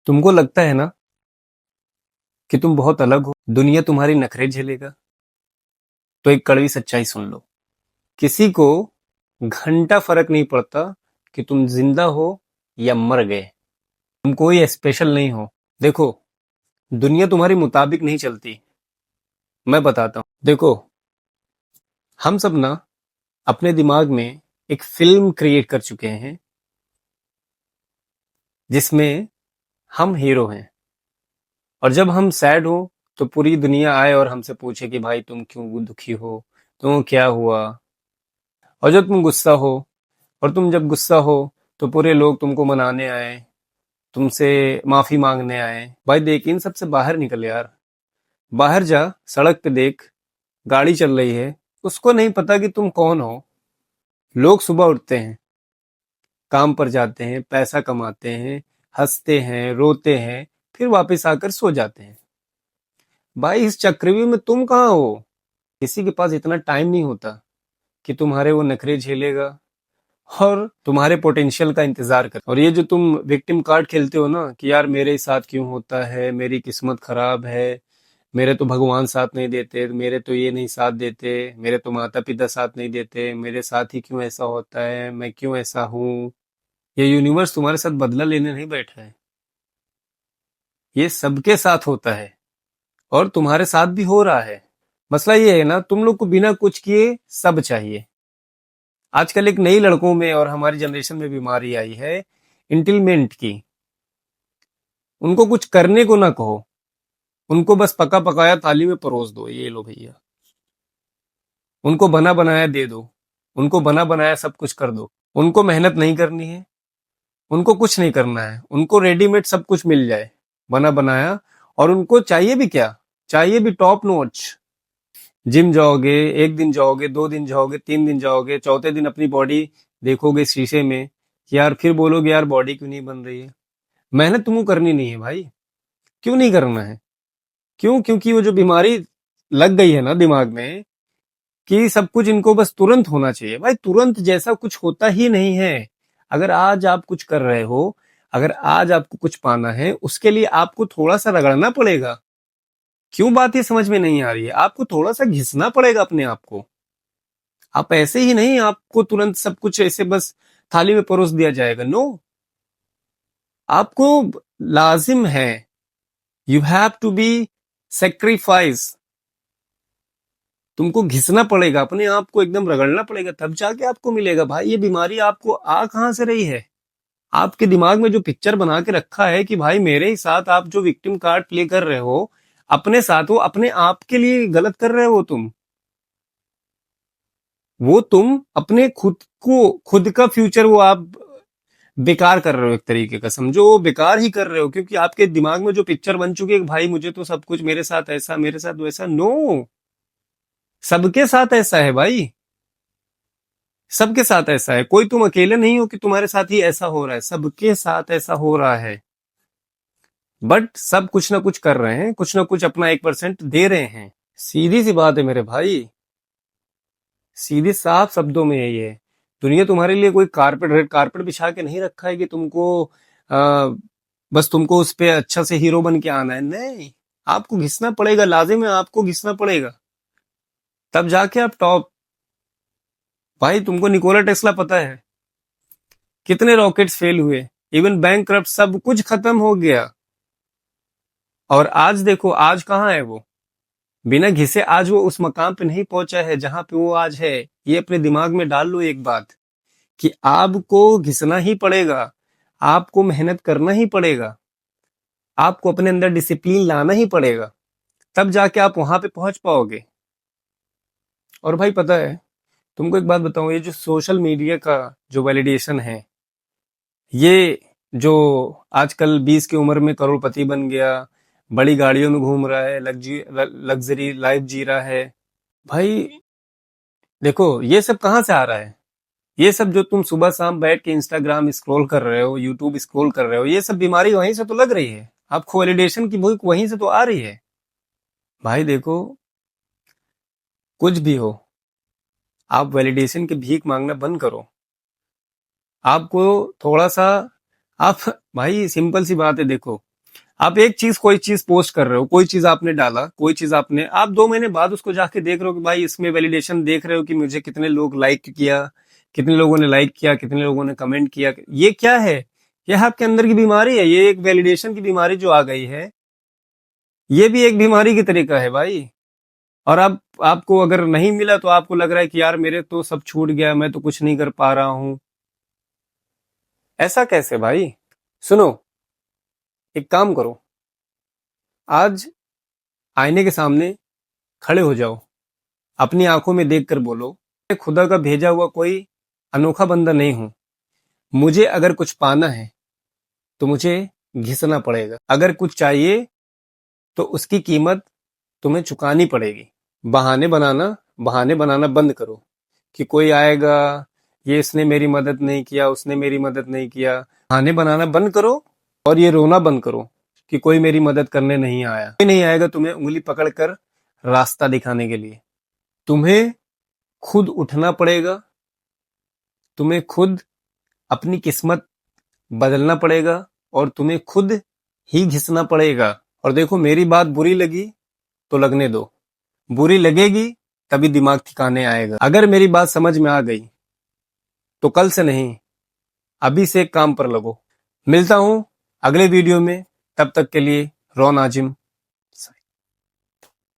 तुमको लगता है ना कि तुम बहुत अलग हो, दुनिया तुम्हारी नखरे झेलेगा। तो एक कड़वी सच्चाई सुन लो। किसी को घंटा फर्क नहीं पड़ता कि तुम जिंदा हो या मर गए। तुम कोई स्पेशल नहीं हो। देखो, दुनिया तुम्हारी मुताबिक नहीं चलती। मैं बताता हूँ। देखो, हम सब ना अपने दिमाग में एक फिल्म क्रिएट कर चुके हैं जिसमें हम हीरो हैं। और जब हम सैड हो तो पूरी दुनिया आए और हमसे पूछे कि भाई तुम क्यों दुखी हो, तुम क्या हुआ। और जब तुम गुस्सा हो, और तुम जब गुस्सा हो तो पूरे लोग तुमको मनाने आए, तुमसे माफी मांगने आए। भाई देख, इन सब से बाहर निकल यार। बाहर जा, सड़क पे देख, गाड़ी चल रही है, उसको नहीं पता कि तुम कौन हो। लोग सुबह उठते हैं, काम पर जाते हैं, पैसा कमाते हैं, हंसते हैं, रोते हैं, फिर वापस आकर सो जाते हैं। भाई इस चक्रव्यूह में तुम कहाँ हो? किसी के पास इतना टाइम नहीं होता कि तुम्हारे वो नखरे झेलेगा और तुम्हारे पोटेंशियल का इंतजार कर। और ये जो तुम विक्टिम कार्ड खेलते हो ना कि यार मेरे साथ क्यों होता है, मेरी किस्मत खराब है, मेरे तो भगवान साथ नहीं देते, मेरे तो ये नहीं साथ देते, मेरे तो माता पिता साथ नहीं देते, मेरे साथ ही क्यों ऐसा होता है, मैं क्यों ऐसा हूँ। ये यूनिवर्स तुम्हारे साथ बदला लेने नहीं बैठा है। ये सबके साथ होता है और तुम्हारे साथ भी हो रहा है। मसला ये है ना, तुम लोग को बिना कुछ किए सब चाहिए। आजकल एक नई लड़कों में और हमारी जनरेशन में बीमारी आई है इंटिलमेंट की। उनको कुछ करने को ना कहो, उनको बस पका पकाया थाली में परोस दो, ये लो भैया। उनको बना बनाया दे दो, उनको बना बनाया सब कुछ कर दो। उनको मेहनत नहीं करनी है, उनको कुछ नहीं करना है, उनको रेडीमेड सब कुछ मिल जाए, बना बनाया। और उनको चाहिए भी क्या? चाहिए भी टॉप नॉच। जिम जाओगे, एक दिन जाओगे, 2 दिन जाओगे, 3 दिन जाओगे, चौथे दिन अपनी बॉडी देखोगे शीशे में कि यार फिर बोलोगे यार बॉडी क्यों नहीं बन रही है। मेहनत तुमको करनी नहीं है भाई। क्यों नहीं करना है? क्यों? क्योंकि वो जो बीमारी लग गई है ना दिमाग में कि सब कुछ इनको बस तुरंत होना चाहिए। भाई तुरंत जैसा कुछ होता ही नहीं है। अगर आज आप कुछ कर रहे हो, अगर आज आपको कुछ पाना है, उसके लिए आपको थोड़ा सा रगड़ना पड़ेगा। क्यों बात ये समझ में नहीं आ रही है? आपको थोड़ा सा घिसना पड़ेगा अपने आप को। आप ऐसे ही नहीं, आपको तुरंत सब कुछ ऐसे बस थाली में परोस दिया जाएगा। नो, आपको लाजिम है, you have to be sacrifice. तुमको घिसना पड़ेगा, अपने आप को एकदम रगड़ना पड़ेगा, तब जाके आपको मिलेगा। भाई ये बीमारी आपको आ कहां से रही है? आपके दिमाग में जो पिक्चर बना के रखा है कि भाई मेरे ही साथ आप जो विक्टिम कार्ड प्ले कर रहे हो, अपने साथ हो, अपने आप के लिए गलत कर रहे हो तुम। वो तुम अपने खुद को, खुद का फ्यूचर वो आप बेकार कर रहे हो। एक तरीके का समझो, वो बेकार ही कर रहे हो, क्योंकि आपके दिमाग में जो पिक्चर बन चुकी है कि भाई मुझे तो सब कुछ, मेरे साथ ऐसा, मेरे साथ वैसा। नो, सबके साथ ऐसा है भाई। सबके साथ ऐसा है। कोई तुम अकेले नहीं हो कि तुम्हारे साथ ही ऐसा हो रहा है, सबके साथ ऐसा हो रहा है। बट सब कुछ ना कुछ कर रहे हैं, कुछ ना कुछ अपना 1% दे रहे हैं। सीधी सी बात है मेरे भाई, सीधे साफ शब्दों में यही है। दुनिया तुम्हारे लिए कोई कारपेट, रेड कारपेट बिछा के नहीं रखा है कि तुमको आ, बस तुमको उस पे अच्छा से हीरो बन के आना है। नहीं, आपको घिसना पड़ेगा, लाजिम है आपको घिसना पड़ेगा, तब जाके आप टॉप। भाई तुमको निकोला टेस्ला पता है कितने रॉकेट्स फेल हुए, इवन बैंक करप्ट, सब कुछ खत्म हो गया। और आज देखो, आज कहाँ है वो? बिना घिसे आज वो उस मकाम पे नहीं पहुंचा है जहां पे वो आज है। ये अपने दिमाग में डाल लो एक बात, कि आपको घिसना ही पड़ेगा, आपको मेहनत करना ही पड़ेगा, आपको अपने अंदर डिसिप्लिन लाना ही पड़ेगा, तब जाके आप वहां पे पहुंच पाओगे। और भाई पता है, तुमको एक बात बताऊं, ये जो सोशल मीडिया का जो वैलिडेशन है, ये जो आजकल 20 की उम्र में करोड़पति बन गया, बड़ी गाड़ियों में घूम रहा है, लग्जरी लाइफ जी रहा है। भाई देखो, ये सब कहाँ से आ रहा है? ये सब जो तुम सुबह शाम बैठ के इंस्टाग्राम स्क्रॉल कर रहे हो, यूट्यूब स्क्रॉल कर रहे हो, ये सब बीमारी वहीं से तो लग रही है। आपको वैलिडेशन की भूख वहीं से तो आ रही है। भाई देखो, कुछ भी हो, आप वैलिडेशन की भीख मांगना बंद करो। आपको थोड़ा सा, आप, भाई सिंपल सी बात है, देखो, आप एक चीज कोई चीज पोस्ट कर रहे हो, कोई चीज आपने डाला, कोई चीज आपने, आप 2 महीने बाद उसको जाके देख रहे हो कि भाई इसमें वैलिडेशन देख रहे हो कि मुझे कितने लोग लाइक किया, कितने लोगों ने लाइक किया, कितने लोगों ने कमेंट किया। ये क्या है? यह आपके अंदर की बीमारी है। ये एक वैलिडेशन की बीमारी जो आ गई है, ये भी एक बीमारी की तरीका है भाई। और अब आपको अगर नहीं मिला तो आपको लग रहा है कि यार मेरे तो सब छूट गया, मैं तो कुछ नहीं कर पा रहा हूं। ऐसा कैसे भाई? सुनो, एक काम करो, आज आईने के सामने खड़े हो जाओ, अपनी आंखों में देखकर बोलो, मैं खुदा का भेजा हुआ कोई अनोखा बंदा नहीं हूं। मुझे अगर कुछ पाना है तो मुझे घिसना पड़ेगा। अगर कुछ चाहिए तो उसकी कीमत तुम्हें चुकानी पड़ेगी। बहाने बनाना बंद करो कि कोई आएगा, ये इसने मेरी मदद नहीं किया, उसने मेरी मदद नहीं किया। बहाने बनाना बंद करो और ये रोना बंद करो कि कोई मेरी मदद करने नहीं आया। कोई नहीं आएगा तुम्हें उंगली पकड़कर रास्ता दिखाने के लिए। तुम्हें खुद उठना पड़ेगा, तुम्हें खुद अपनी किस्मत बदलना पड़ेगा और तुम्हें खुद ही घिसना पड़ेगा। और देखो, मेरी बात बुरी लगी तो लगने दो, बुरी लगेगी तभी दिमाग ठिकाने आएगा। अगर मेरी बात समझ में आ गई तो कल से नहीं, अभी से एक काम पर लगो। मिलता हूं अगले वीडियो में, तब तक के लिए रॉन आजिम।